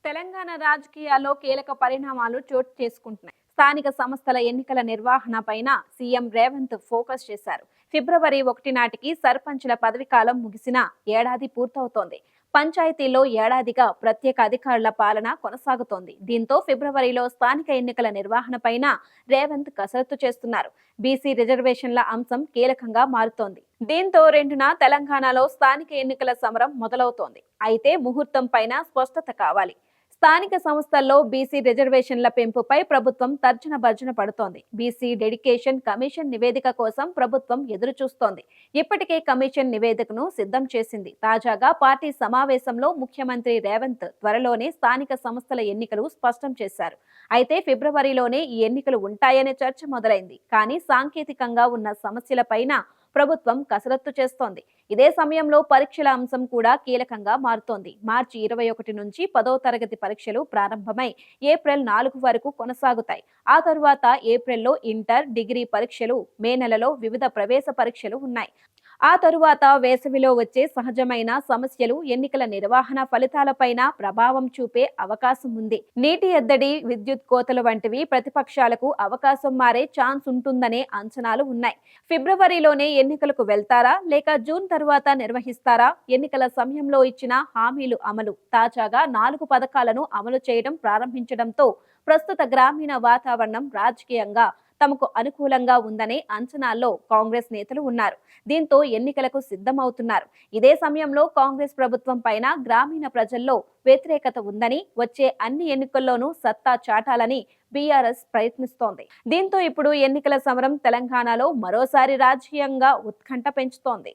తెలంగాణ రాజకీయాల్లో కీలక పరిణామాలు చోటు చేసుకుంటున్నాయి. స్థానిక సంస్థల ఎన్నికల నిర్వహణ పైన సీఎం రేవంత్ ఫోకస్ చేశారు. ఫిబ్రవరి 1 నాటికి సర్పంచుల పదవీకాలం ముగిసిన ఏడాది పూర్తవుతోంది. పంచాయతీల్లో ఏడాదిగా ప్రత్యేక అధికారుల పాలన కొనసాగుతోంది. దీంతో ఫిబ్రవరిలో స్థానిక ఎన్నికల నిర్వహణ పైన రేవంత్ కసరత్తు చేస్తున్నారు. బీసీ రిజర్వేషన్ల అంశం కీలకంగా మారుతోంది. దీంతో 2న తెలంగాణలో స్థానిక ఎన్నికల సమరం మొదలవుతోంది. అయితే ముహూర్తం పైన స్పష్టత కావాలి. స్థానిక సంస్థల్లో బీసీ రిజర్వేషన్ల పెంపుపై ప్రభుత్వం తర్జన భర్జన పడుతోంది. బీసీ డెడికేషన్ కమిషన్ నివేదిక కోసం ప్రభుత్వం ఎదురు చూస్తోంది. ఇప్పటికే కమిషన్ నివేదికను సిద్ధం చేసింది. తాజాగా పార్టీ సమావేశంలో ముఖ్యమంత్రి రేవంత్ త్వరలోనే స్థానిక సంస్థల ఎన్నికలు స్పష్టం చేశారు. అయితే ఫిబ్రవరిలోనే ఈ ఎన్నికలు ఉంటాయనే చర్చ మొదలైంది. కానీ సాంకేతికంగా ఉన్న సమస్యలపైన ప్రభుత్వం కసరత్తు చేస్తోంది. ఇదే సమయంలో పరీక్షల అంశం కూడా కీలకంగా మారుతోంది. మార్చి 21 నుంచి 10వ తరగతి పరీక్షలు ప్రారంభమై ఏప్రిల్ 4 వరకు కొనసాగుతాయి. ఆ తరువాత ఏప్రిల్లో ఇంటర్, డిగ్రీ పరీక్షలు, మే నెలలో వివిధ ప్రవేశ పరీక్షలు ఉన్నాయి. ఆ తరువాత వేసవిలో వచ్చే సహజమైన సమస్యలు ఎన్నికల నిర్వహణ ఫలితాలపైన ప్రభావం చూపే అవకాశం ఉంది. నీటి ఎద్దడి, విద్యుత్ కోతలు వంటివి ప్రతిపక్షాలకు అవకాశం మారే ఛాన్స్ ఉంటుందనే అంచనాలు ఉన్నాయి. ఫిబ్రవరిలోనే ఎన్నికలకు వెళ్తారా లేక జూన్ తరువాత నిర్వహిస్తారా? ఎన్నికల సమయంలో ఇచ్చిన హామీలు అమలు. తాజాగా 4 పథకాలను అమలు చేయడం ప్రారంభించడంతో ప్రస్తుత గ్రామీణ వాతావరణం రాజకీయంగా తమకు అనుకూలంగా ఉందనే అంచనాల్లో కాంగ్రెస్ నేతలు ఉన్నారు. దీంతో ఎన్నికలకు సిద్ధమవుతున్నారు. ఇదే సమయంలో కాంగ్రెస్ ప్రభుత్వం పైన గ్రామీణ ప్రజల్లో వ్యతిరేకత ఉందని, వచ్చే అన్ని ఎన్నికల్లోనూ సత్తా చాటాలని బీఆర్ఎస్ ప్రయత్నిస్తోంది. దీంతో ఇప్పుడు ఎన్నికల సమరం తెలంగాణలో మరోసారి రాజకీయంగా ఉత్కంఠ పెంచుతోంది.